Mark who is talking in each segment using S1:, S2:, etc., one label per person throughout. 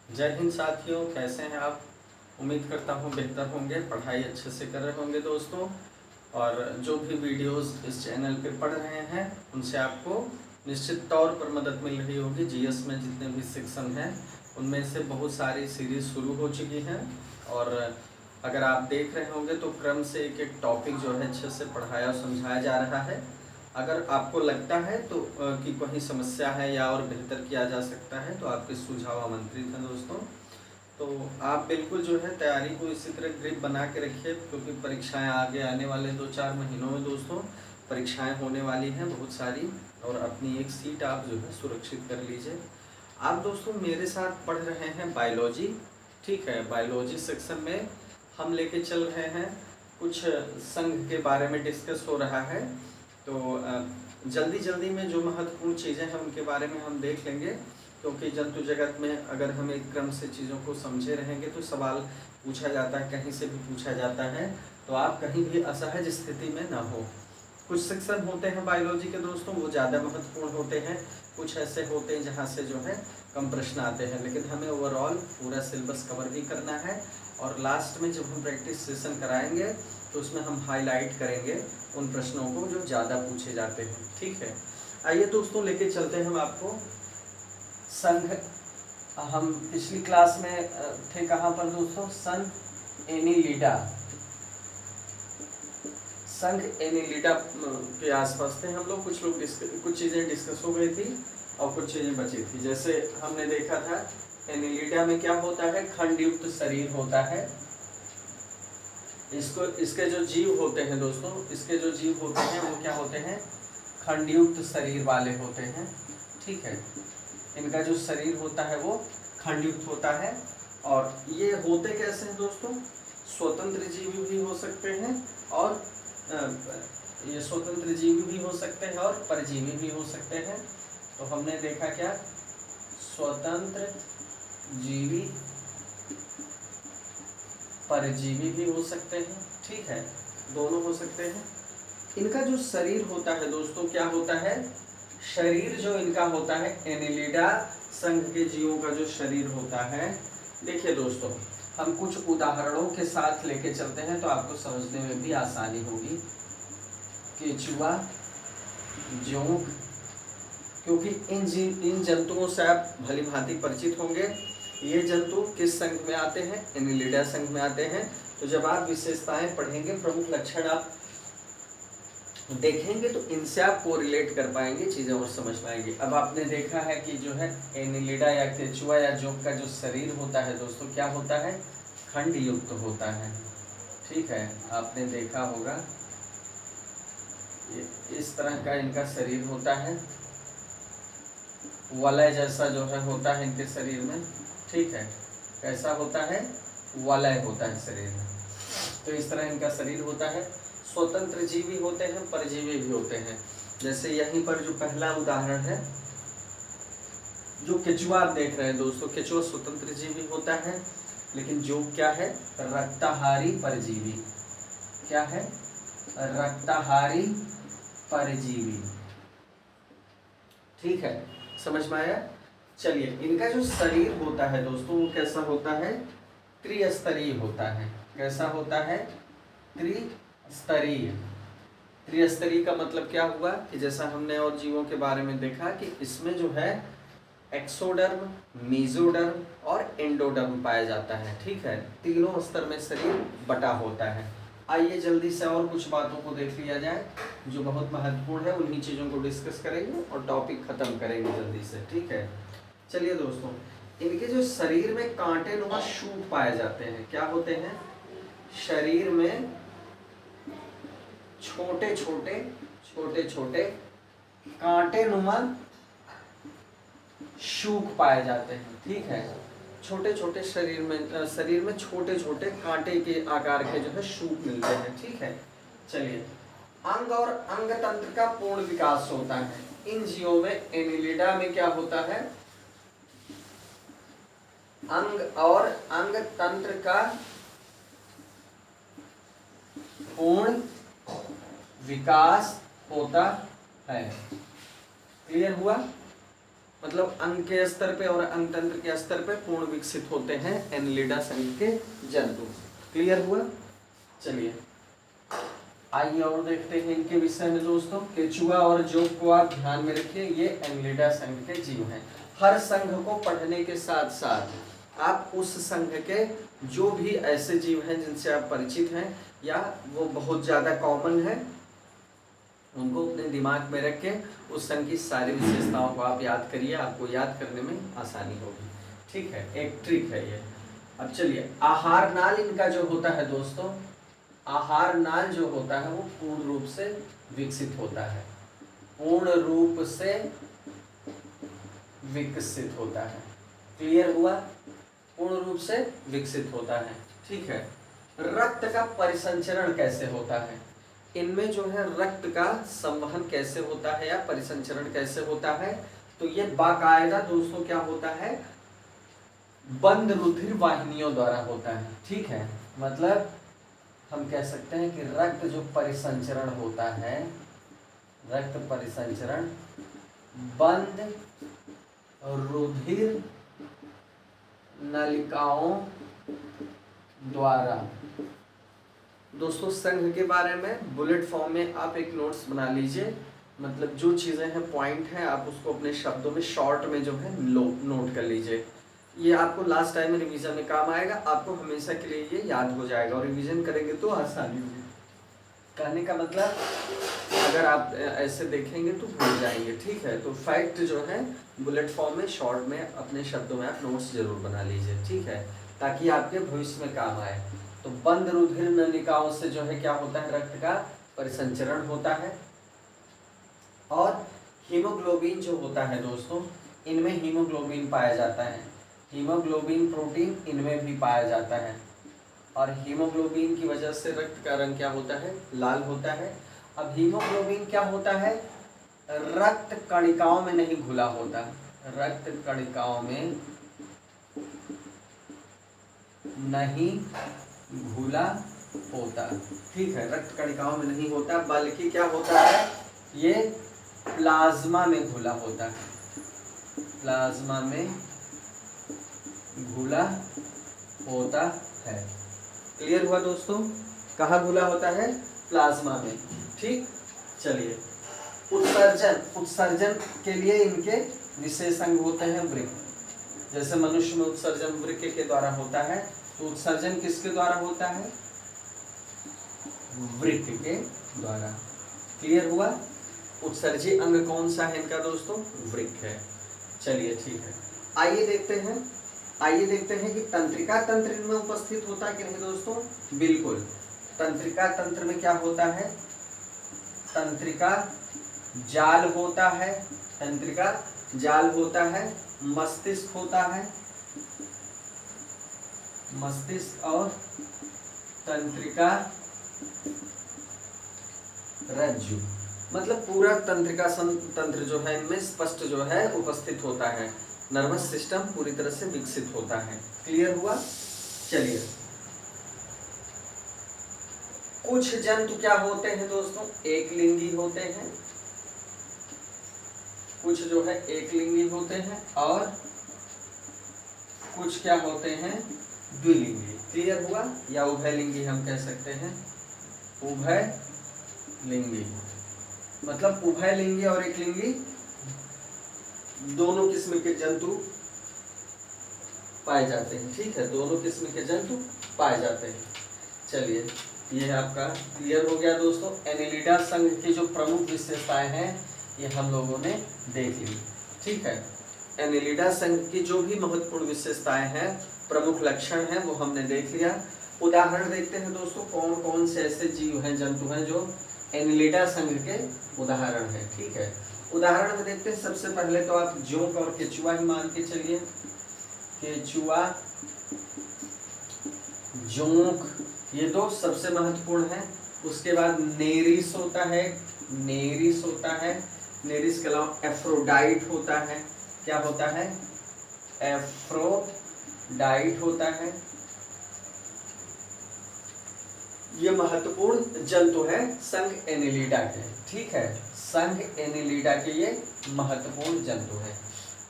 S1: जय हिंद साथियों, कैसे हैं आप। उम्मीद करता हूँ बेहतर होंगे, पढ़ाई अच्छे से कर रहे होंगे दोस्तों। और जो भी वीडियोस इस चैनल पे पढ़ रहे हैं उनसे आपको निश्चित तौर पर मदद मिल रही होगी। जीएस में जितने भी सेक्शन हैं उनमें से बहुत सारी सीरीज़ शुरू हो चुकी हैं और अगर आप देख रहे होंगे तो क्रम से एक एक टॉपिक जो है अच्छे से पढ़ाया और समझाया जा रहा है। अगर आपको लगता है तो कि कोई समस्या है या और बेहतर किया जा सकता है तो आपके सुझाव आमंत्रित हैं दोस्तों। तो आप बिल्कुल जो है तैयारी को इसी तरह ग्रिप बना के रखिए, क्योंकि परीक्षाएं आगे आने वाले 2-4 महीनों में दोस्तों परीक्षाएं होने वाली हैं बहुत सारी, और अपनी एक सीट आप जो है सुरक्षित कर लीजिए। आप दोस्तों मेरे साथ पढ़ रहे हैं बायोलॉजी, ठीक है। बायोलॉजी सेक्शन में हम लेके चल रहे हैं, कुछ संघ के बारे में डिस्कस हो रहा है। तो जल्दी जल्दी में जो महत्वपूर्ण चीज़ें हैं उनके बारे में हम देख लेंगे, क्योंकि जंतु जगत में अगर हम एक क्रम से चीज़ों को समझे रहेंगे तो सवाल पूछा जाता है, कहीं से भी पूछा जाता है, तो आप कहीं भी असहज स्थिति में ना हो। कुछ सेक्शन होते हैं बायोलॉजी के दोस्तों वो ज़्यादा महत्वपूर्ण होते हैं, कुछ ऐसे होते हैं जहाँ से जो है कम प्रश्न आते हैं, लेकिन हमें ओवरऑल पूरा सिलेबस कवर भी करना है। और लास्ट में जब हम प्रैक्टिस सेशन कराएंगे तो उसमें हम हाईलाइट करेंगे उन प्रश्नों को जो ज़्यादा पूछे जाते हैं, ठीक है। आइए दोस्तों लेके चलते हैं हम आपको संघ। हम पिछली क्लास में थे कहाँ पर दोस्तों, संघ एनिलिडा। संघ एनिलिडा के आसपास थे हम लोग। कुछ चीज़ें डिस्कस हो गई थी और कुछ चीज़ें बची थी। जैसे हमने देखा था एनिलिडा में क्या होता है, खंडयुक्त शरीर होता है। इसके जो जीव होते हैं दोस्तों, इसके जो जीव होते हैं वो क्या होते हैं, खंडयुक्त शरीर वाले होते हैं, ठीक है। इनका जो शरीर होता है वो खंडयुक्त होता है। और ये होते कैसे हैं दोस्तों, स्वतंत्र जीवी भी हो सकते हैं और ये स्वतंत्र जीवी भी हो सकते हैं और परजीवी भी हो सकते हैं। तो हमने देखा क्या, स्वतंत्र जीवी परजीवी भी हो सकते हैं, ठीक है, दोनों हो सकते हैं। इनका जो शरीर होता है दोस्तों क्या होता है, शरीर जो इनका होता है एनिलिडा संघ के जीवों का जो शरीर होता है, देखिए दोस्तों हम कुछ उदाहरणों के साथ लेके चलते हैं तो आपको समझने में भी आसानी होगी। केचुआ, जोंक, क्योंकि इन जंतुओं से आप भली भांति परिचित होंगे। ये जंतु किस संघ में आते हैं, एनिलिडा संघ में आते हैं। तो जब आप विशेषताएं पढ़ेंगे, प्रमुख लक्षण आप देखेंगे तो इनसे आप कोरिलेट कर पाएंगे, चीज़ें और समझ पाएंगे। अब आपने देखा है कि जो है एनिलिडा या केचुआ या जोंक का जो शरीर होता है दोस्तों क्या होता है, खंड युक्त होता है, ठीक है। आपने देखा होगा इस तरह का इनका शरीर होता है, वलय जैसा जो है होता है इनके शरीर में, ठीक है। कैसा होता है, वलय होता है शरीर में। तो इस तरह इनका शरीर होता है। स्वतंत्र जीवी होते हैं, परजीवी भी होते हैं। जैसे यहीं पर जो पहला उदाहरण है, जो केचुआ आप देख रहे हैं दोस्तों, केचुआ स्वतंत्र जीवी होता है, लेकिन जो क्या है, रक्ताहारी परजीवी। क्या है, रक्ताहारी परजीवी, ठीक है, समझ में आया। चलिए इनका जो शरीर होता है दोस्तों वो कैसा होता है, त्रिस्तरीय होता है। कैसा होता है, त्रिस्तरीय। त्रिस्तरीय का मतलब क्या हुआ कि जैसा हमने और जीवों के बारे में देखा कि इसमें जो है एक्सोडर्म, मेसोडर्म और एंडोडर्म पाया जाता है, ठीक है। तीनों स्तर में शरीर बटा होता है। आइए जल्दी से और कुछ बातों को देख लिया जाए जो बहुत महत्वपूर्ण है, उन्हीं चीज़ों को डिस्कस करेंगे और टॉपिक खत्म करेंगे जल्दी से, ठीक है। चलिए दोस्तों, इनके जो शरीर में कांटे नुमा शूट पाए जाते हैं, क्या होते हैं, शरीर में छोटे छोटे कांटे नुमा शूक पाए जाते हैं, ठीक है। छोटे छोटे शरीर में छोटे छोटे कांटे के आकार के जो है शूक मिलते हैं, ठीक है। चलिए, अंग और अंग तंत्र का पूर्ण विकास होता है इन जीवों में। एनिलिडा में क्या होता है, अंग और अंग तंत्र का पूर्ण विकास होता है। क्लियर हुआ। मतलब अंग के स्तर पे और अंग तंत्र के स्तर पे पूर्ण विकसित होते हैं एनिलिडा संघ के जंतु। क्लियर हुआ? चलिए आइए और देखते हैं इनके विषय में दोस्तों। केचुआ और जोंक को आप ध्यान में रखिए, ये एनिलिडा संघ के जीव हैं। हर संघ को पढ़ने के साथ साथ आप उस संघ के जो भी ऐसे जीव हैं जिनसे आप परिचित हैं या वो बहुत ज्यादा कॉमन है, उनको अपने दिमाग में रख के उस संघ की सारी विशेषताओं को आप याद करिए, आपको याद करने में आसानी होगी। ठीक है, एक ट्रिक है ये। अब चलिए, आहार नाल इनका जो होता है दोस्तों, आहार नाल जो होता है वो पूर्ण रूप से विकसित होता है, पूर्ण रूप से विकसित होता है। क्लियर हुआ? पूर्ण रूप से विकसित होता है। ठीक है, रक्त का परिसंचरण कैसे होता है? इनमें जो है रक्त का संवहन कैसे होता है या परिसंचरण कैसे होता है? तो ये बाकायदा दोस्तों क्या होता है, बंद रुधिर वाहिनियों द्वारा होता है। ठीक है, मतलब हम कह सकते हैं कि रक्त जो परिसंचरण होता है, रक्त परिसंचरण बंद रुधिर नलिकाओं द्वारा। दोस्तों संघ के बारे में बुलेट फॉर्म में आप एक नोट्स बना लीजिए, मतलब जो चीज़ें हैं पॉइंट हैं आप उसको अपने शब्दों में शॉर्ट में जो है नोट कर लीजिए। ये आपको लास्ट टाइम में रिवीजन में काम आएगा, आपको हमेशा के लिए ये याद हो जाएगा और रिवीजन करेंगे तो आसानी होगी। कहने का मतलब अगर आप ऐसे देखेंगे तो भूल जाएंगे। ठीक है, तो फैक्ट जो है बुलेट फॉर्म में शॉर्ट में अपने शब्दों में आप नोट्स जरूर बना लीजिए। ठीक है, ताकि आपके भविष्य में काम आए। तो बंद रुधिर नलिकाओं से जो है क्या होता है, रक्त का परिसंचरण होता है। और हीमोग्लोबिन जो होता है दोस्तों, इनमें हीमोग्लोबिन पाया जाता है, हीमोग्लोबिन प्रोटीन इनमें भी पाया जाता है। और हीमोग्लोबिन की वजह से रक्त का रंग क्या होता है, लाल होता है। अब हीमोग्लोबिन क्या होता है, रक्त कणिकाओं में नहीं घुला होता, रक्त कणिकाओं में नहीं घुला होता। ठीक है, रक्त कणिकाओं में नहीं होता, बल्कि क्या होता है, ये प्लाज्मा में घुला होता है, प्लाज्मा में घुला होता है। क्लियर हुआ दोस्तों? कहाँ घुला होता है? प्लाज्मा में। ठीक, चलिए उत्सर्जन, उत्सर्जन के लिए इनके विशेष अंग होते हैं वृक्क। जैसे मनुष्य में उत्सर्जन वृक्क के द्वारा होता है, तो उत्सर्जन किसके द्वारा होता है? वृक्क के द्वारा। क्लियर हुआ? उत्सर्जी अंग कौन सा है इनका दोस्तों? वृक्क है। चलिए ठीक है, आइए देखते हैं कि तंत्रिका तंत्र इनमें उपस्थित होता है कि नहीं दोस्तों? बिल्कुल, तंत्रिका तंत्र में क्या होता है, तंत्रिका जाल होता है, तंत्रिका जाल होता है, मस्तिष्क होता है, मस्तिष्क और तंत्रिका रज्जु, मतलब पूरा तंत्रिका तंत्र जो है इनमें स्पष्ट जो है उपस्थित होता है। नर्वस सिस्टम पूरी तरह से विकसित होता है। क्लियर हुआ? चलिए, कुछ जंतु क्या होते हैं दोस्तों? एक लिंगी होते हैं, कुछ जो है एक लिंगी होते हैं और कुछ क्या होते हैं? द्विलिंगी। क्लियर हुआ? या उभयलिंगी हम कह सकते हैं, उभयलिंगी मतलब उभयलिंगी और एक लिंगी दोनों किस्म के जंतु पाए जाते हैं। ठीक है, दोनों किस्म के जंतु पाए जाते हैं। चलिए, ये आपका क्लियर हो गया दोस्तों। एनिलिडा संघ की जो प्रमुख विशेषताएं हैं ये हम लोगों ने देख ली। ठीक है, एनिलिडा संघ की जो भी महत्वपूर्ण विशेषताएं हैं, प्रमुख लक्षण हैं, वो हमने देख लिया। उदाहरण देखते हैं दोस्तों, कौन कौन से ऐसे जीव हैं, जंतु हैं जो एनिलिडा संघ के उदाहरण हैं। ठीक है, उदाहरण में देखते हैं। सबसे पहले तो आप जोंक और केचुआ ही मान के चलिए, केचुआ, जोंक, ये दो सबसे महत्वपूर्ण है। उसके बाद नेरिस होता है, नेरिस होता है, नेरिस के अलावा एफ्रोडाइट होता है। क्या होता है? एफ्रोडाइट होता है। ये महत्वपूर्ण जंतु है संघ एनिलिडा के। ठीक है, संघ एनिलिडा के ये महत्वपूर्ण जंतु है।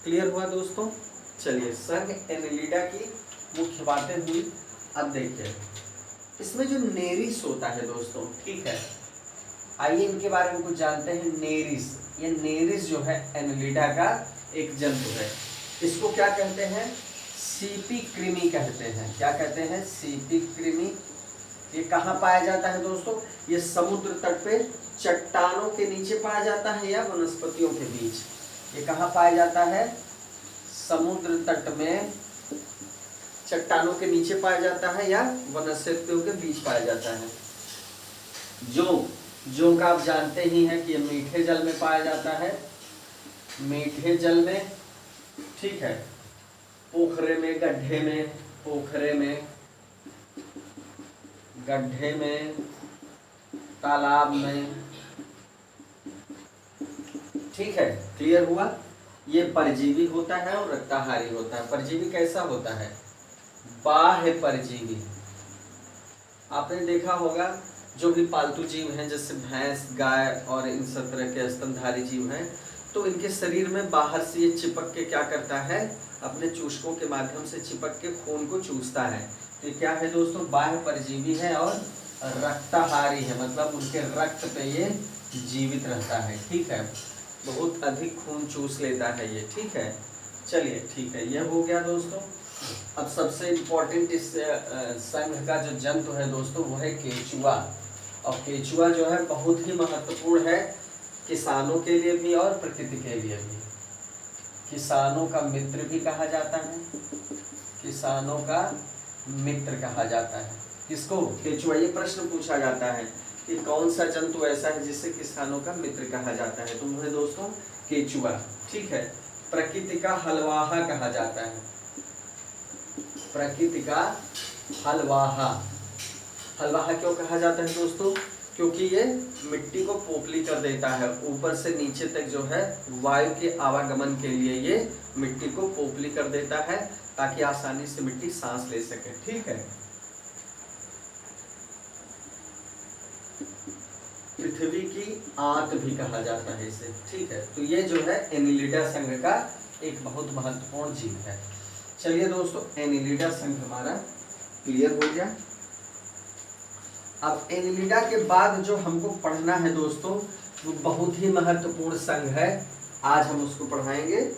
S1: क्लियर हुआ दोस्तों? चलिए, संघ एनेलिडा की मुख्य बातें हुई। अब देखिए इसमें जो नेरिस होता है दोस्तों, ठीक है, आइए इनके बारे में कुछ जानते हैं। नेरिस, ये नेरिस जो है एनेलिडा का एक जंतु है। इसको क्या कहते हैं? सीपी कृमि कहते हैं। क्या कहते हैं? सीपी कृमि। ये कहाँ पाया जाता है दोस्तों? ये समुद्र तट पे चट्टानों के नीचे पाया जाता है या वनस्पतियों के बीच? ये कहाँ पाया जाता है? समुद्र तट में चट्टानों के नीचे पाया जाता है या वनस्पतियों के बीच पाया जाता है। जो का आप जानते ही हैं कि ये मीठे जल में पाया जाता है, मीठे जल में, ठीक है, पोखरे में, गड्ढे में, पोखरे में, गड्ढे में, तालाब में, ठीक है, क्लियर हुआ? ये परजीवी होता है और रक्ताहारी होता है। परजीवी कैसा होता है? बाह्य परजीवी। आपने देखा होगा जो भी पालतू जीव हैं जैसे भैंस, गाय और इन सब तरह के स्तनधारी जीव हैं, तो इनके शरीर में बाहर से ये चिपक के क्या करता है? अपने चूषकों के माध्यम से चिपक के खून को चूसता है। तो क्या है दोस्तों? बाह्य परजीवी है और रक्ताहारी है, मतलब उनके रक्त पे ये जीवित रहता है, ठीक है, बहुत अधिक खून चूस लेता है ये, ठीक है। चलिए ठीक है, यह हो गया दोस्तों। अब सबसे इम्पोर्टेंट इस संघ का जो जंतु है दोस्तों वो है केचुआ। और केचुआ जो है बहुत ही महत्वपूर्ण है किसानों के लिए भी और प्रकृति के लिए भी। किसानों का मित्र भी कहा जाता है, किसानों का मित्र कहा जाता है। किसको? केचुआ। ये प्रश्न पूछा जाता है कि कौन सा जंतु ऐसा है जिससे किसानों का मित्र कहा जाता है, तो वो है दोस्तों केचुआ, ठीक है। प्रकृति का हलवाहा कहा जाता है, प्रकृति का हलवाहा। हलवाहा क्यों कहा जाता है दोस्तों? क्योंकि ये मिट्टी को पोपली कर देता है, ऊपर से नीचे तक जो है वायु के आवागमन के लिए ये मिट्टी को पोपली कर देता है ताकि आसानी से मिट्टी सांस ले सके, ठीक है। पृथ्वी की आंत भी कहा जाता है इसे, ठीक है। तो ये जो है एनिलिडा संघ का एक बहुत महत्वपूर्ण जीव है। चलिए दोस्तों, एनिलिडा संघ हमारा क्लियर हो गया। अब एनिलिडा के बाद जो हमको पढ़ना है दोस्तों वो बहुत ही महत्वपूर्ण संघ है। आज हम उसको पढ़ाएंगे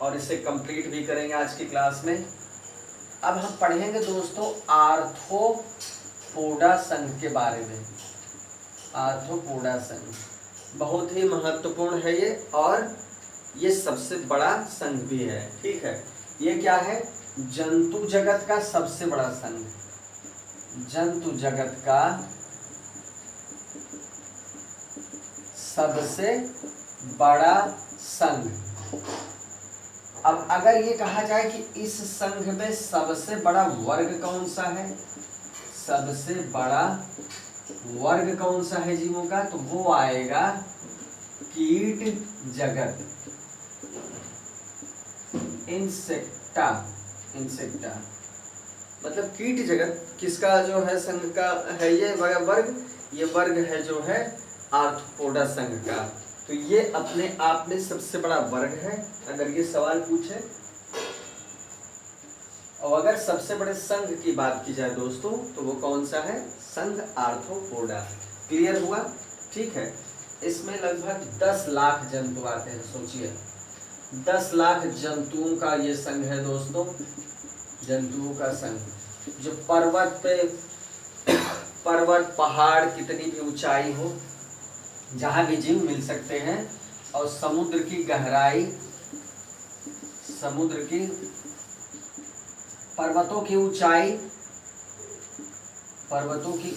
S1: और इसे कंप्लीट भी करेंगे आज की क्लास में। अब हम पढ़ेंगे दोस्तों आर्थ्रोपोडा संघ के बारे में। आर्थ्रोपोडा संघ बहुत ही महत्वपूर्ण है ये, और ये सबसे बड़ा संघ भी है, ठीक है। ये क्या है? जंतु जगत का सबसे बड़ा संघ, जंतु जगत का सबसे बड़ा संघ। अब अगर ये कहा जाए कि इस संघ में सबसे बड़ा वर्ग कौन सा है, सबसे बड़ा वर्ग कौन सा है जीवों का, तो वो आएगा कीट जगत, इंसेक्टा। इंसेक्टा मतलब कीट जगत किसका जो है संघ का है ये वर्ग, ये वर्ग है जो है आर्थ्रोपोडा संघ का। तो ये अपने आप में सबसे बड़ा वर्ग है अगर ये सवाल पूछे। और अगर सबसे बड़े संघ की बात की जाए दोस्तों तो वो कौन सा है? संघ आर्थ्रोपोडा। क्लियर हुआ? ठीक है। इसमें लगभग 10 लाख जंतु आते हैं, सोचिए 10 लाख जंतुओं का ये संघ है दोस्तों, जंतुओं का संघ। जो पर्वत पहाड़ कितनी भी ऊंचाई हो जहां भी जीव मिल सकते हैं, और समुद्र की गहराई, समुद्र की पर्वतों की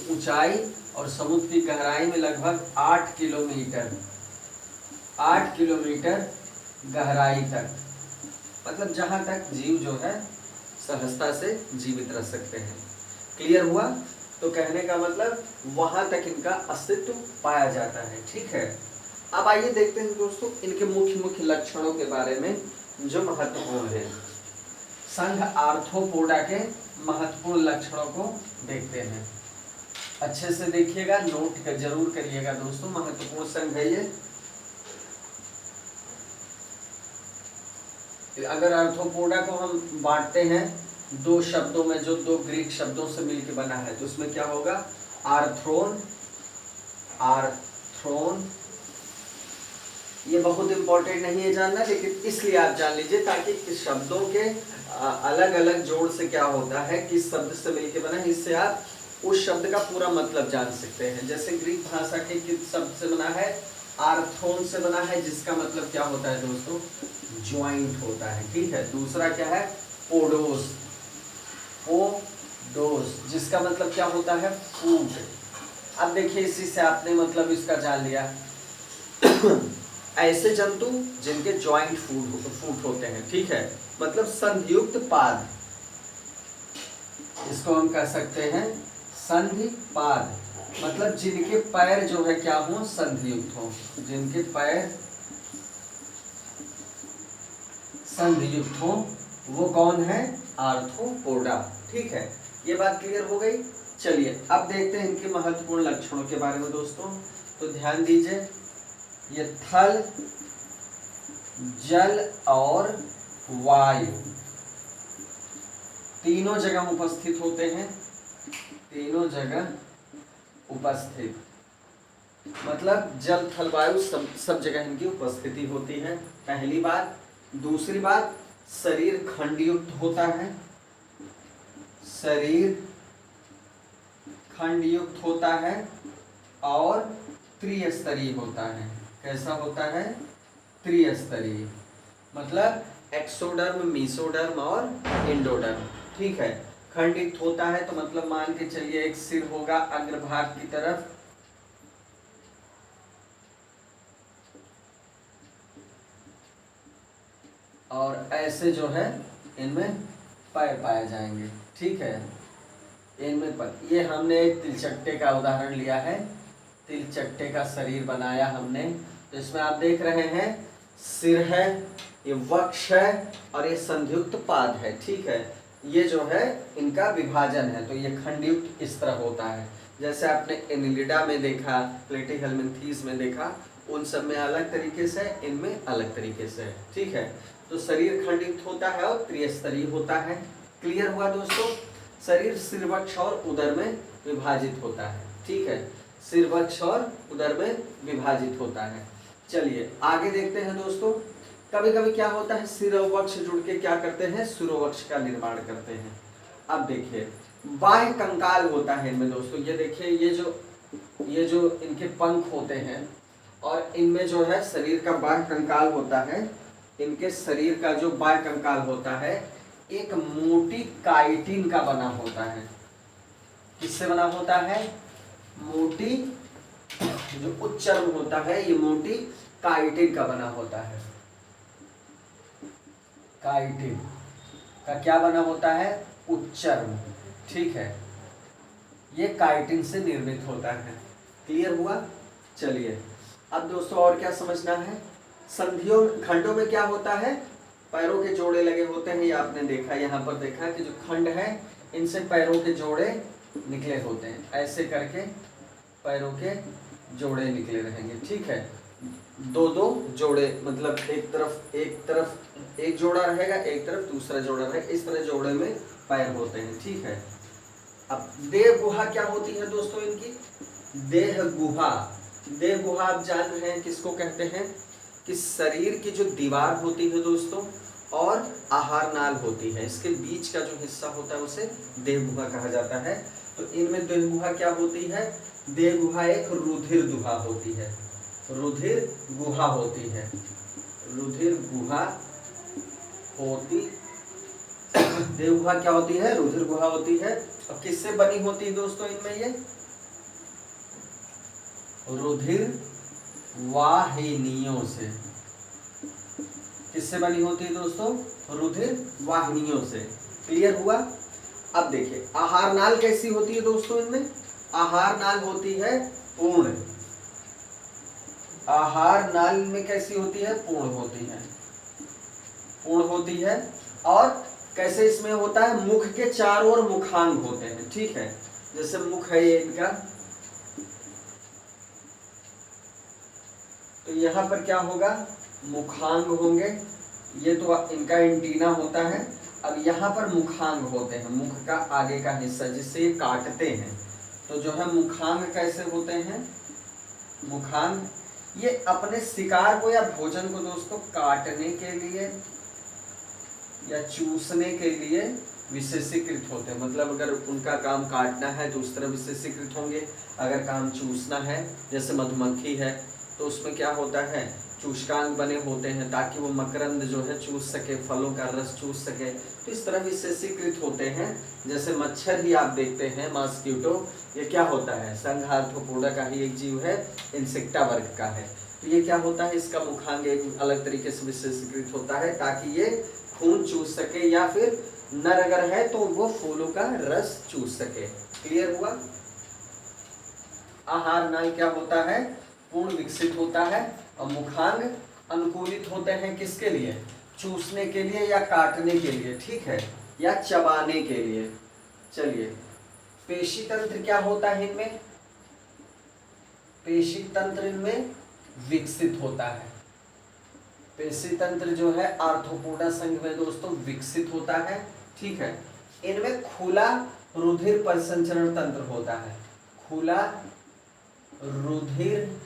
S1: ऊंचाई और समुद्र की गहराई में लगभग 8 किलोमीटर, 8 किलोमीटर गहराई तक, मतलब जहां तक जीव जो है सहजता से जीवित रह सकते हैं। क्लियर हुआ? तो कहने का मतलब वहां तक इनका अस्तित्व पाया जाता है, ठीक है। अब आइए देखते हैं दोस्तों इनके मुख्य मुख्य लक्षणों के बारे में जो महत्वपूर्ण है। संघ आर्थ्रोपोडा के महत्वपूर्ण लक्षणों को देखते हैं। अच्छे से देखिएगा, नोट जरूर करिएगा दोस्तों, महत्वपूर्ण संघ है ये। अगर आर्थ्रोपोडा को हम बांटते हैं दो शब्दों में, जो दो ग्रीक शब्दों से मिलकर बना है, तो उसमें क्या होगा, आर्थ्रोन, आर्थ्रोन। ये बहुत इंपॉर्टेंट नहीं है जानना, लेकिन इसलिए आप जान लीजिए ताकि इस शब्दों के अलग अलग जोड़ से क्या होता है, किस शब्द से मिलके बना है, इससे आप उस शब्द का पूरा मतलब जान सकते हैं। जैसे ग्रीक भाषा के किस शब्द से बना है, आर्थ्रोन से बना है, जिसका मतलब क्या होता है दोस्तों, ज्वाइंट होता है। ठीक है, दूसरा क्या है, पोडोस, पोडोस, जिसका मतलब क्या होता है, फूट। अब देखिए इसी से आपने मतलब इसका जान लिया। ऐसे जंतु जिनके जॉइंट फूट होते हैं, ठीक है, मतलब संधियुक्त पाद, इसको हम कह सकते हैं संधिपाद, मतलब जिनके पैर जो है क्या हो, संधियुक्त हो, जिनके पैर संधियुक्त हो, वो कौन है, आर्थ्रोपोडा। ठीक है, ये बात क्लियर हो गई। चलिए अब देखते हैं इनके महत्वपूर्ण लक्षणों के बारे में दोस्तों। तो ध्यान दीजिए, ये थल, जल और वायु तीनों जगह उपस्थित होते हैं, तीनों जगह उपस्थित, मतलब जल थल वायु सब जगह इनकी उपस्थिति होती है, पहली बात। दूसरी बात, शरीर खंडयुक्त होता है, शरीर खंडयुक्त होता है और त्रिस्तरीय होता है। कैसा होता है, त्रिस्तरीय, मतलब एक्सोडर्म, मेसोडर्म और एंडोडर्म। ठीक है, खंडित होता है तो मतलब मान के चलिए एक सिर होगा अग्रभाग की तरफ, और ऐसे जो है इनमें पैर पाए जाएंगे। ठीक है, इनमें पर ये हमने एक तिलचट्टे का उदाहरण लिया है, तिलचट्टे का शरीर बनाया हमने, तो इसमें आप देख रहे हैं सिर है, ये वक्ष है और ये संधियुक्त पाद है। ठीक है, ये जो है इनका विभाजन है, तो ये खंडयुक्त इस तरह होता है। जैसे आपने एनिलिडा में देखा, प्लेटीहेल्मिन्थीज में देखा, उन सब में अलग तरीके से, इनमें अलग तरीके से। ठीक है, तो शरीर खंडित होता है और त्रिस्तरीय होता है। क्लियर हुआ दोस्तों। शरीर सिरवक्ष और उदर में विभाजित होता है। ठीक है, सिरवक्ष और उदर में विभाजित होता है। चलिए आगे देखते हैं दोस्तों। कभी कभी क्या होता है, सिर और वक्ष जुड़ के क्या करते हैं, सिरोवक्ष का निर्माण करते हैं। अब देखिए बाह्य कंकाल होता है इनमें दोस्तों, ये देखिए ये जो इनके पंख होते हैं और इनमें जो है शरीर का बाह्य कंकाल होता है, इनके शरीर का जो बाह्य कंकाल होता है एक मोटी काइटिन का बना होता है। किससे बना होता है, मोटी, जो उच्चर्म होता है ये मोटी काइटिन का बना होता है। काइटिन का क्या बना होता है, उच्चर्म। ठीक है, ये काइटिन से निर्मित होता है। क्लियर हुआ। चलिए अब दोस्तों और क्या समझना है, संधियों खंडों में क्या होता है, पैरों के जोड़े लगे होते हैं। ये आपने देखा, यहाँ पर देखा कि जो खंड है इनसे पैरों के जोड़े निकले होते हैं, ऐसे करके पैरों के जोड़े निकले रहेंगे। ठीक है, दो दो जोड़े, मतलब एक तरफ एक जोड़ा रहेगा, एक तरफ दूसरा जोड़ा रहेगा, इस तरह जोड़े में पैर होते हैं। ठीक है, अब देह गुहा क्या होती है दोस्तों इनकी, देह गुहा। देह गुहा आप जान रहे हैं किसको कहते हैं, कि शरीर की जो दीवार होती है दोस्तों और आहार नाल होती है, इसके बीच का जो हिस्सा होता है उसे देह गुहा कहा जाता है। तो इनमें देह गुहा क्या होती है, देह गुहा एक रुधिर गुहा होती है, रुधिर गुहा होती है, रुधिर गुहा होती, देह गुहा क्या होती है, रुधिर गुहा होती है। और किससे बनी होती है दोस्तों इनमें, ये रुधिर वाहिनियों से। किससे बनी होती है दोस्तों, रुधिर वाहिनियों से। क्लियर हुआ। अब देखिए आहार नाल कैसी होती है दोस्तों इनमें, आहार नाल होती है पूर्ण, आहार नाल में कैसी होती है, पूर्ण होती है, पूर्ण होती है। और कैसे इसमें होता है, मुख के चारों ओर मुखांग होते हैं। ठीक है, जैसे मुख है ये इनका, तो यहाँ पर क्या होगा, मुखांग होंगे, ये तो इनका एंटीना होता है। अब यहाँ पर मुखांग होते हैं, मुख का आगे का हिस्सा जिससे ये काटते हैं। तो जो है मुखांग कैसे होते हैं, मुखांग ये अपने शिकार को या भोजन को दोस्तों काटने के लिए या चूसने के लिए विशेषीकृत होते हैं। मतलब अगर उनका काम काटना है तो उस तरह विशेषीकृत होंगे, अगर काम चूसना है जैसे मधुमक्खी है तो उसमें क्या होता है, चूषकांग बने होते हैं ताकि वो मकरंद जो है चूस सके, फलों का रस चूस सके। तो इस तरह विशेषीकृत होते हैं। जैसे मच्छर ही आप देखते हैं, मॉस्किटो, ये क्या होता है, संघ आर्थ्रोपोडा का ही एक जीव है, इंसेक्टा वर्ग का है। तो ये क्या होता है, इसका मुखांग एक अलग तरीके से विशेषीकृत होता है ताकि ये खून चूस सके, या फिर नर अगर है तो वो फूलों का रस चूस सके। क्लियर हुआ। आहार नाल क्या होता है, पूर्ण विकसित होता है, और मुखांग अनुकूलित होते हैं किसके लिए, चूसने के लिए या काटने के लिए, ठीक है, या चबाने के लिए। चलिए, पेशी तंत्र क्या होता है इनमें, पेशी तंत्र इनमें विकसित होता है। पेशी तंत्र जो है आर्थ्रोपोडा संघ में दोस्तों विकसित होता है, ठीक है। इनमें खुला रुधिर परिसंचरण तंत्र होता है, खुला रुधिर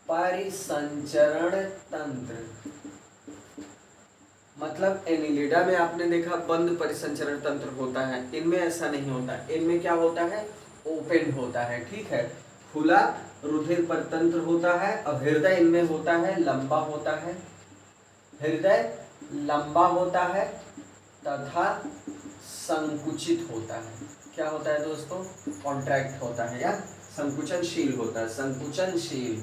S1: परिसंचरण तंत्र। मतलब एनिलिडा में आपने देखा बंद परिसंचरण तंत्र होता है, इनमें ऐसा नहीं होता। इनमें क्या होता है, ओपन होता है, ठीक है, खुला रुधिर परितंत्र होता है। और हृदय इनमें होता है, लंबा होता है, हृदय लंबा होता है तथा संकुचित होता है। क्या होता है दोस्तों, कॉन्ट्रैक्ट होता है या संकुचनशील होता है। संकुचनशील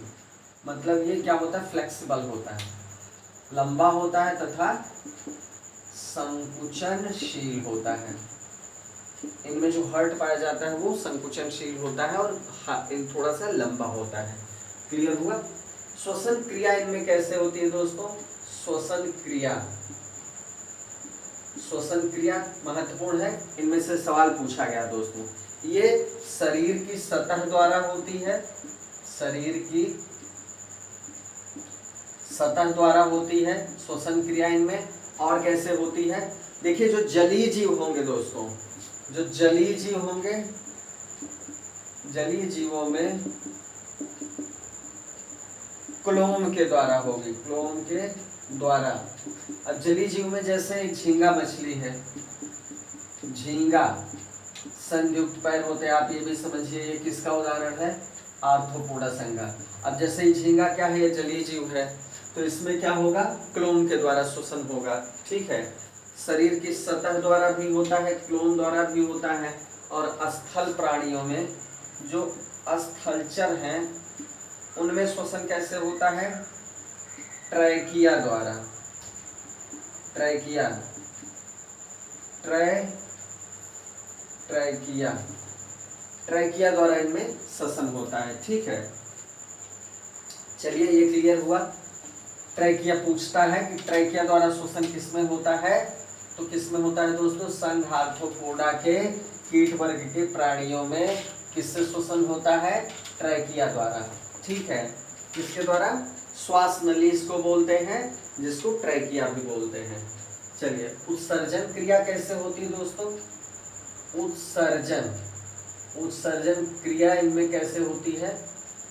S1: मतलब ये क्या होता है, फ्लेक्सिबल होता है, लंबा होता है तथा संकुचनशील होता है। इनमें जो हर्ट पाया जाता है वो संकुचनशील होता है और थोड़ा सा लंबा होता है। क्लियर हुआ। श्वसन क्रिया इनमें कैसे होती है दोस्तों, श्वसन क्रिया, श्वसन क्रिया महत्वपूर्ण है, इनमें से सवाल पूछा गया दोस्तों। ये शरीर की सतह द्वारा होती है, शरीर की सतह द्वारा होती है श्वसन क्रिया इनमें। और कैसे होती है, देखिए जो जलीय जीव होंगे दोस्तों, जो जलीय जीव होंगे, जलीय जीवों में क्लोम के द्वारा होगी, क्लोम के द्वारा। अब जलीय जीव में जैसे एक झींगा मछली है, झींगा संयुक्त पैर होते हैं, आप ये भी समझिए ये किसका उदाहरण है, आर्थ्रोपोडा संघा। अब जैसे ही झींगा क्या है, ये जलीय जीव है, तो इसमें क्या होगा, क्लोम के द्वारा श्वसन होगा, ठीक है। शरीर की सतह द्वारा भी होता है, क्लोम द्वारा भी होता है। और स्थल प्राणियों में जो स्थलचर हैं उनमें श्वसन कैसे होता है, ट्रैकिया द्वारा, ट्रैकिया, ट्रैकिया, ट्रैकिया द्वारा इनमें श्वसन होता है, ठीक है। चलिए ये क्लियर हुआ। ट्रैकिया पूछता है कि ट्रैकिया द्वारा श्वसन किसमें होता है, तो किसमें होता है दोस्तों, संघ आर्थ्रोपोडा के कीट वर्ग के प्राणियों में किससे श्वसन होता है, ट्रैकिया द्वारा, ठीक है। किसके द्वारा, श्वास नली इसको बोलते हैं, जिसको ट्रैकिया भी बोलते हैं। चलिए, उत्सर्जन क्रिया कैसे होती है दोस्तों, उत्सर्जन, उत्सर्जन क्रिया इनमें कैसे होती है।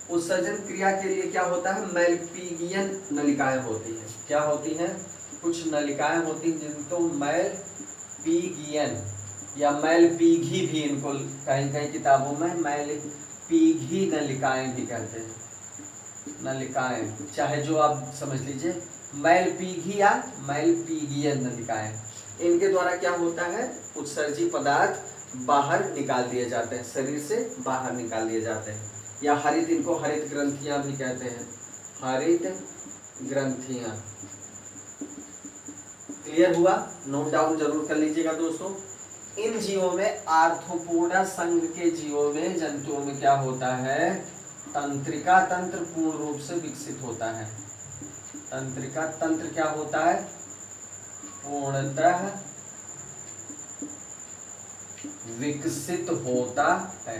S1: उत्सर्जन क्रिया के लिए क्या होता है, मैलपीगियन नलिकाएं होती है। क्या होती हैं, कुछ नलिकाएं होती हैं जिनको मैलपीगियन या मैलपीघी भी, इनको कहीं कहीं किताबों में मैलपीघी नलिकाएं भी कहते हैं, नलिकाएं, चाहे जो आप समझ लीजिए, मैलपीघी या मैलपीगियन नलिकाएं। इनके द्वारा क्या होता है, उत्सर्जी पदार्थ बाहर निकाल दिए जाते हैं, शरीर से बाहर निकाल दिए जाते हैं। या हरित, इनको हरित ग्रंथियां भी कहते हैं, हरित ग्रंथियां। क्लियर हुआ, नोट डाउन जरूर कर लीजिएगा दोस्तों। इन जीवों में, आर्थ्रोपोडा संघ के जीवों में, जंतुओं में क्या होता है, तंत्रिका तंत्र पूर्ण रूप से विकसित होता है। तंत्रिका तंत्र क्या होता है, पूर्णतः विकसित होता है।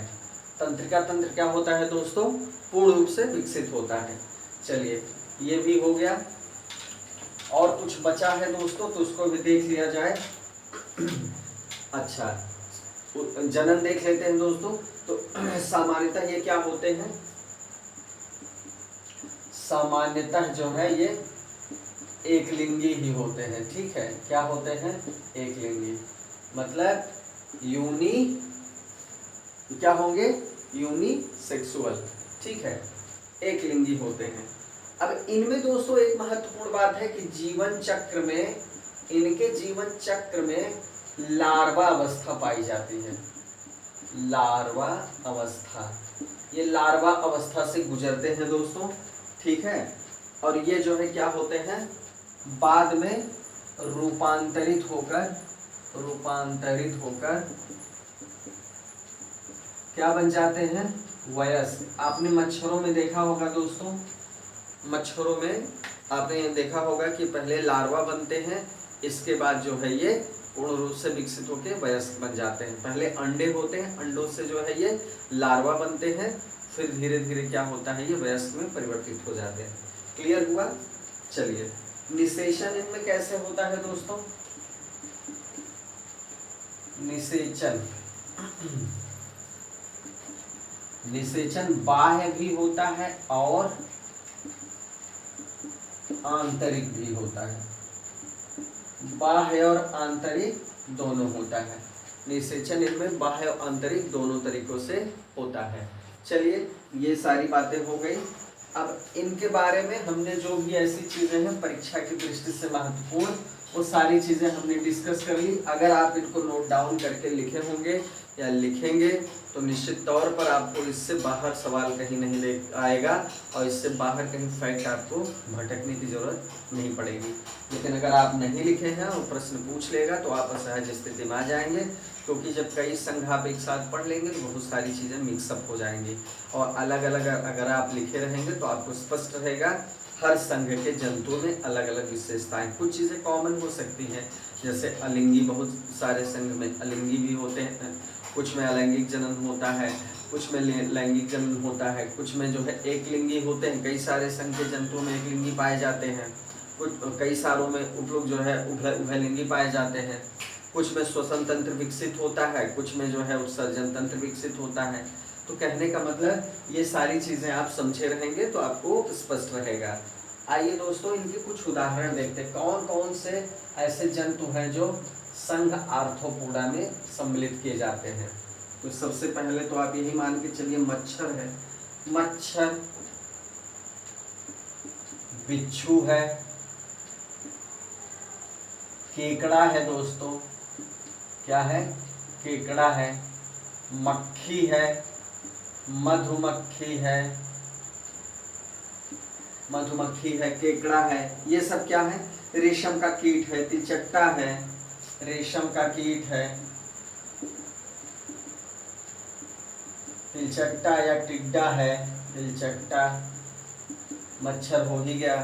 S1: तंत्रिका तंत्र क्या होता है दोस्तों, पूर्ण रूप से विकसित होता है। चलिए ये भी हो गया। और कुछ बचा है दोस्तों तो उसको भी देख लिया जाए। अच्छा, जनन देख लेते हैं दोस्तों। तो सामान्यतः ये क्या होते हैं, सामान्यतः जो है ये एक लिंगी ही होते हैं। ठीक है, क्या होते हैं, एक लिंगी, मतलब यूनी, क्या होंगे, यूनिसेक्सुअल। ठीक है, एक लिंगी होते हैं। अब इनमें दोस्तों एक महत्वपूर्ण बात है कि जीवन चक्र में, इनके जीवन चक्र में लार्वा अवस्था पाई जाती है। लार्वा अवस्था, ये लार्वा अवस्था से गुजरते हैं दोस्तों। ठीक है, और ये जो है क्या होते हैं, बाद में रूपांतरित होकर क्या बन जाते हैं, वयस्क। आपने मच्छरों में देखा होगा दोस्तों, मच्छरों में आपने देखा होगा कि पहले लार्वा बनते हैं, इसके बाद जो है ये पूर्ण रूप से विकसित होकर वयस्क बन जाते हैं। पहले अंडे होते हैं, अंडों से जो है ये लार्वा बनते हैं, फिर धीरे धीरे क्या होता है, ये वयस्क में परिवर्तित हो जाते हैं। क्लियर हुआ? चलिए, निषेचन इनमें कैसे होता है दोस्तों, निषेचन बाह्य भी होता है और आंतरिक भी होता है, बाह्य और आंतरिक दोनों होता है। निषेचन इनमें बाह्य और आंतरिक दोनों तरीकों से होता है। चलिए, ये सारी बातें हो गई। अब इनके बारे में हमने जो भी ऐसी चीजें हैं परीक्षा की दृष्टि से महत्वपूर्ण, वो सारी चीजें हमने डिस्कस कर ली। अगर आप इनको नोट डाउन करके लिखे होंगे या लिखेंगे तो निश्चित तौर पर आपको इससे बाहर सवाल कहीं नहीं ले आएगा और इससे बाहर कहीं फैक्ट आपको भटकने की जरूरत नहीं पड़ेगी। लेकिन अगर आप नहीं लिखे हैं और प्रश्न पूछ लेगा तो आप असहज स्थिति में आ जाएंगे, क्योंकि जब कई संघ आप एक साथ पढ़ लेंगे तो बहुत सारी चीज़ें मिक्सअप हो जाएंगी। और अलग अलग अगर आप लिखे रहेंगे तो आपको स्पष्ट रहेगा हर संघ के जंतुओं में अलग अलग विशेषताएं, कुछ चीज़ें कॉमन हो सकती हैं, जैसे अलिंगी, बहुत सारे संघ में अलिंगी भी होते हैं, कुछ में अलैंगिक जनन होता है, कुछ में लैंगिक जनन होता है, कुछ में जो है एक लिंगी होते हैं। कई सारे संघ के जंतुओं में एक लिंगी पाए जाते हैं, कुछ कई सारों में उपलोग जो है उभयलिंगी पाए जाते हैं, कुछ में श्वसन तंत्र विकसित होता है, कुछ में जो है उत्सर्जन तंत्र विकसित होता है। तो कहने का मतलब ये सारी चीज़ें आप समझे रहेंगे तो आपको स्पष्ट रहेगा। आइए दोस्तों, इनके कुछ उदाहरण देखते हैं, कौन कौन से ऐसे जंतु हैं जो संघ आर्थ्रोपोडा में सम्मिलित किए जाते हैं। तो सबसे पहले तो आप यही मान के चलिए, मच्छर है, मच्छर, बिच्छू है, केकड़ा है दोस्तों, क्या है, केकड़ा है, मक्खी है, मधुमक्खी है, मधुमक्खी है, केकड़ा है, ये सब क्या है, रेशम का कीट है, तिलचट्टा है, रेशम का कीट है, तिलचट्टा या टिड्डा है, तिलचट्टा, मच्छर हो ही गया।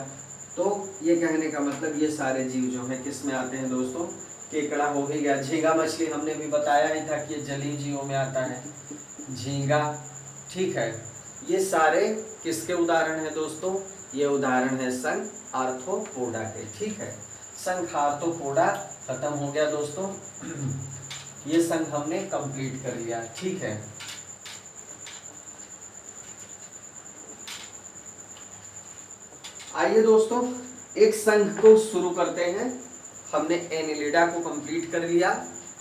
S1: तो ये कहने का मतलब ये सारे जीव जो है किस में आते हैं दोस्तों, केकड़ा हो ही गया। झींगा मछली हमने भी बताया ही था कि ये जलीय जीवों में आता है, झींगा। ठीक है, ये सारे किसके उदाहरण हैं दोस्तों, ये उदाहरण है संघ आर्थ्रोपोडा के। ठीक है, संघ आर्थ्रोपोडा खत्म हो गया दोस्तों, ये संघ हमने कंप्लीट कर लिया। ठीक है, आइए दोस्तों एक संघ को शुरू करते हैं। हमने एनिलिडा को कंप्लीट कर लिया,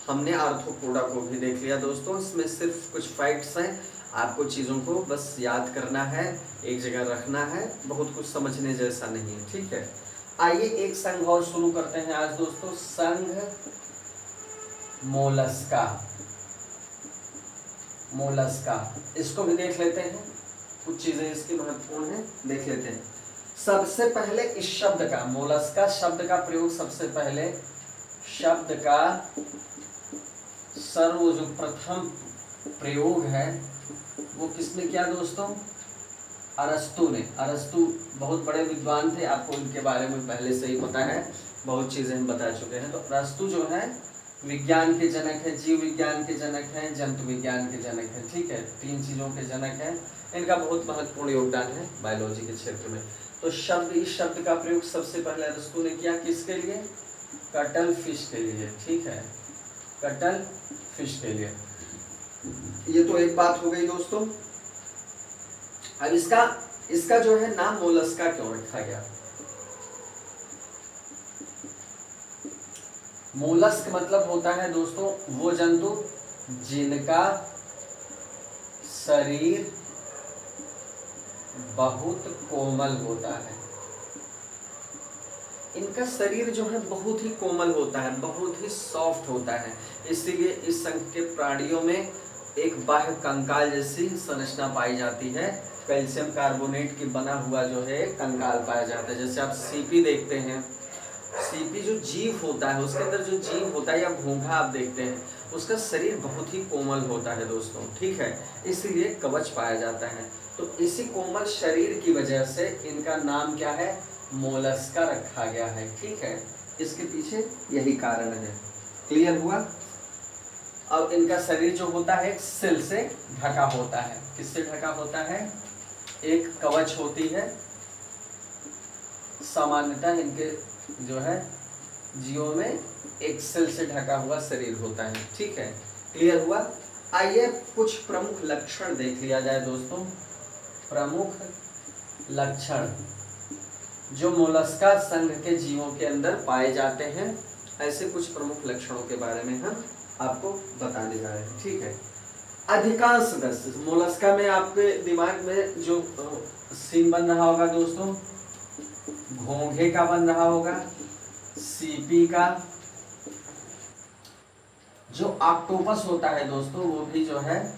S1: हमने आर्थ्रोपोडा को भी देख लिया दोस्तों। इसमें सिर्फ कुछ फैक्ट्स हैं, आपको चीज़ों को बस याद करना है, एक जगह रखना है, बहुत कुछ समझने जैसा नहीं है। ठीक है, आइए एक संघ और शुरू करते हैं आज दोस्तों, संघ मोलस्का। मोलस्का, इसको भी देख लेते हैं, कुछ चीजें इसकी महत्वपूर्ण है, देख लेते हैं। सबसे पहले इस शब्द का, मोलस्का शब्द का प्रयोग, सबसे पहले शब्द का सर्वप्रथम प्रयोग है वो किसने किया दोस्तों, अरस्तु ने। अरस्तु बहुत बड़े विद्वान थे, आपको इनके बारे में पहले से ही पता है, बहुत चीजें हम बता चुके हैं। तो अरस्तु जो है विज्ञान के जनक है, जीव विज्ञान के जनक हैं, जंतु विज्ञान के जनक हैं। ठीक है, तीन चीजों के जनक हैं, इनका बहुत महत्वपूर्ण योगदान है बायोलॉजी के क्षेत्र में। तो इस शब्द का प्रयोग सबसे पहले अरस्तु ने किया किसके लिए? कटल फिश के लिए, ठीक है, कटल फिश के लिए। ये तो एक बात हो गई दोस्तों। अब इसका जो है नाम मोलस्का क्यों रखा गया? मोलस्क मतलब होता है दोस्तों वो जंतु जिनका शरीर बहुत कोमल होता है। इनका शरीर जो है बहुत ही कोमल होता है, बहुत ही सॉफ्ट होता है, इसीलिए इस संघ के प्राणियों में एक बाह्य कंकाल जैसी संरचना पाई जाती है। कैल्शियम कार्बोनेट की बना हुआ जो है कंकाल पाया जाता है। जैसे आप सीपी देखते हैं, सीपी जो जीव होता है उसके अंदर जो जीव होता है या घोंघा आप देखते हैं, उसका शरीर बहुत ही कोमल होता है दोस्तों, ठीक है, इसीलिए कवच पाया जाता है। तो इसी कोमल शरीर की वजह से इनका नाम क्या है? मोलस्का रखा गया है, ठीक है। इसके पीछे यही कारण है। क्लियर हुआ? अब इनका शरीर जो होता है सिल से ढका होता है। किससे ढका होता है? एक कवच होती है। सामान्यतः इनके जो है जीवों में एक सेल से ढका हुआ शरीर होता है, ठीक है। क्लियर हुआ? आइए कुछ प्रमुख लक्षण देख लिया जाए दोस्तों। प्रमुख लक्षण जो मोलस्का संघ के जीवों के अंदर पाए जाते हैं, ऐसे कुछ प्रमुख लक्षणों के बारे में हम आपको बताने जा रहे हैं, ठीक है। अधिकांश सदस्य मोलस्का में आपके दिमाग में जो सीन बन रहा होगा दोस्तों, घोंघे का बन रहा होगा, सीपी का, जो ऑक्टोपस होता है दोस्तों वो भी जो है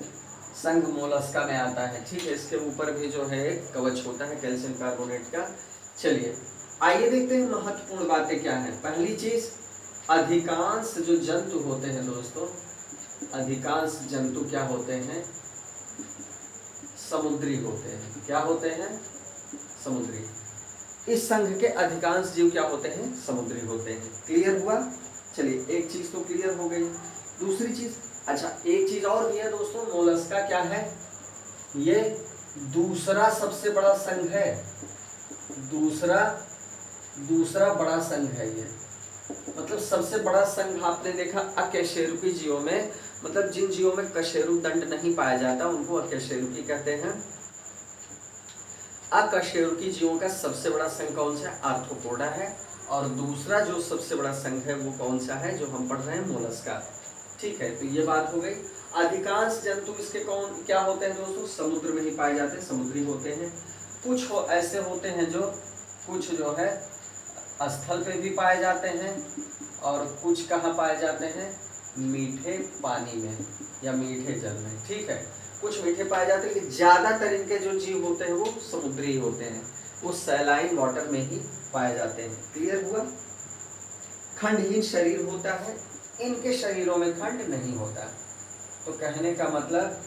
S1: संघ मोलस्का में आता है, ठीक है। इसके ऊपर भी जो है एक कवच होता है कैल्शियम कार्बोनेट का। चलिए आइए देखते हैं महत्वपूर्ण बातें क्या है। पहली चीज, अधिकांश जो जंतु होते हैं दोस्तों, अधिकांश जंतु क्या होते हैं? समुद्री होते हैं। क्या होते हैं? समुद्री। इस संघ के अधिकांश जीव क्या होते हैं? समुद्री होते हैं। क्लियर हुआ? चलिए एक चीज तो क्लियर हो गई। दूसरी चीज, अच्छा एक चीज और भी है दोस्तों, मोलस्का क्या है? ये दूसरा सबसे बड़ा संघ है, दूसरा बड़ा संघ है ये। मतलब सबसे बड़ा संघ आपने देखा अकशेरुकी जीवों में, मतलब जिन जीवों में कशेरु दंड नहीं पाया जाता उनको अकशेरुकी कहते हैं। अकशेरुकी जीवों का सबसे बड़ा संघ कौन सा? आर्थ्रोपोडा है। और दूसरा जो सबसे बड़ा संघ है वो कौन सा है जो हम पढ़ रहे हैं? मोलस्का, ठीक है। तो ये बात हो गई। अधिकांश जंतु इसके क्या होते हैं दोस्तों? समुद्र में ही पाए जाते हैं, समुद्री होते हैं। कुछ ऐसे होते हैं जो कुछ जो है स्थल पे भी पाए जाते हैं और कुछ कहाँ पाए जाते हैं? मीठे पानी में या मीठे जल में, ठीक है। कुछ मीठे पाए जाते हैं लेकिन ज्यादातर इनके जो जीव होते हैं वो समुद्री होते हैं, वो सैलाइन वाटर में ही पाए जाते हैं। क्लियर हुआ? खंडहीन शरीर होता है, इनके शरीरों में खंड नहीं होता। तो कहने का मतलब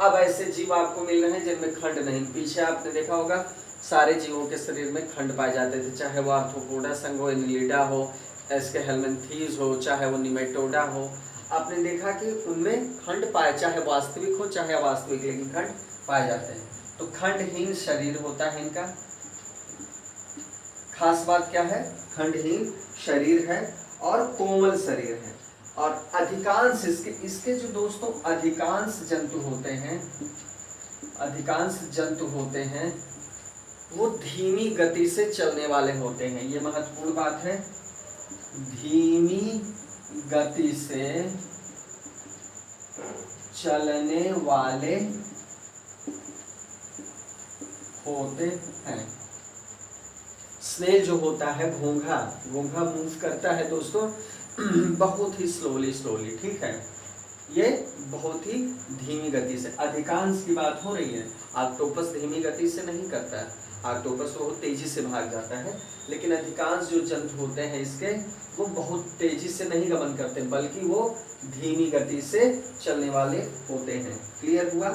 S1: अब ऐसे जीव आपको मिल रहे हैं जिनमें खंड नहीं। पीछे आपने देखा होगा सारे जीवों के शरीर में खंड पाए जाते थे, चाहे वो आर्थ्रोपोडा संघ हो, एनिलिडा हो, एस्केहेलमिन्थीज हो, चाहे वो निमेटोडा हो। आपने देखा कि उनमें खंड पाए, चाहे वास्तविक हो चाहे अवास्तविक, लेकिन खंड पाए जाते हैं। तो खंडहीन शरीर होता है इनका। खास बात क्या है? खंडहीन शरीर है और कोमल शरीर है। और अधिकांश इसके जो दोस्तों अधिकांश जंतु होते हैं वो धीमी गति से चलने वाले होते हैं। ये महत्वपूर्ण बात है, धीमी गति से चलने वाले होते हैं। स्नेल जो होता है, घोंघा मूव करता है दोस्तों बहुत ही स्लोली, ठीक है। ये बहुत ही धीमी गति से, अधिकांश की बात हो रही है। ऑक्टोपस धीमी गति से नहीं करता है, ऑक्टोपस तो बहुत तेजी से भाग जाता है, लेकिन अधिकांश जो जंतु होते हैं इसके वो बहुत तेजी से नहीं गमन करते, बल्कि वो धीमी गति से चलने वाले होते हैं। क्लियर हुआ?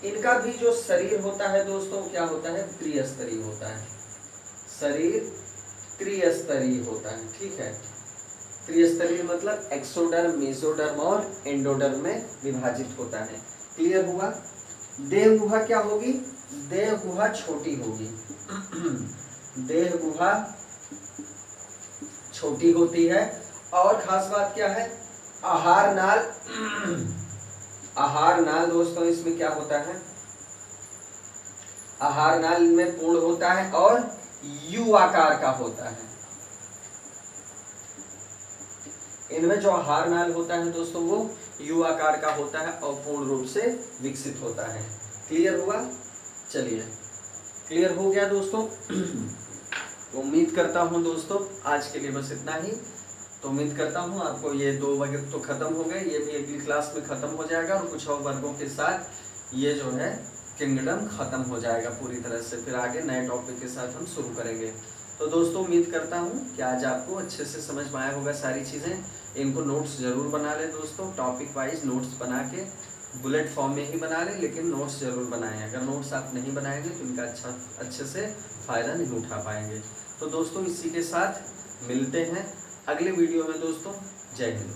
S1: इनका भी जो शरीर होता है दोस्तों क्या होता है? त्रिस्तरीय होता है। शरीर त्रिस्तरीय होता है, ठीक है। त्रिस्तरीय मतलब एक्सोडर्म, मेसोडर्म और एंडोडर्म में विभाजित होता है। क्लियर हुआ? देह गुहा क्या होगी? देह गुहा छोटी होगी देह गुहा छोटी होती है। और खास बात क्या है, आहार नाल आहार नाल दोस्तों इसमें क्या होता है, आहार नाल में पूर्ण होता है और यू आकार का होता है। इनमें जो आहार नाल होता है दोस्तों वो यू आकार का होता है और पूर्ण रूप से विकसित होता है। क्लियर हुआ? चलिए, क्लियर हो गया दोस्तों। उम्मीद करता हूं दोस्तों आज के लिए बस इतना ही। तो उम्मीद करता हूं आपको ये 2 वर्ग तो खत्म हो गए, ये भी अगली क्लास में खत्म हो जाएगा और कुछ और वर्गों के साथ ये जो है किंगडम खत्म हो जाएगा पूरी तरह से। फिर आगे नए टॉपिक के साथ हम शुरू करेंगे। तो दोस्तों उम्मीद करता हूं कि आज आपको अच्छे से समझ में आया होगा सारी चीज़ें। इनको नोट्स ज़रूर बना लें दोस्तों, टॉपिक वाइज नोट्स बना के बुलेट फॉर्म में ही बना लें, लेकिन नोट्स ज़रूर बनाएं। अगर नोट्स आप नहीं बनाएंगे तो इनका अच्छे से फ़ायदा नहीं उठा पाएंगे। तो दोस्तों इसी के साथ मिलते हैं अगले वीडियो में दोस्तों। जय हिंद।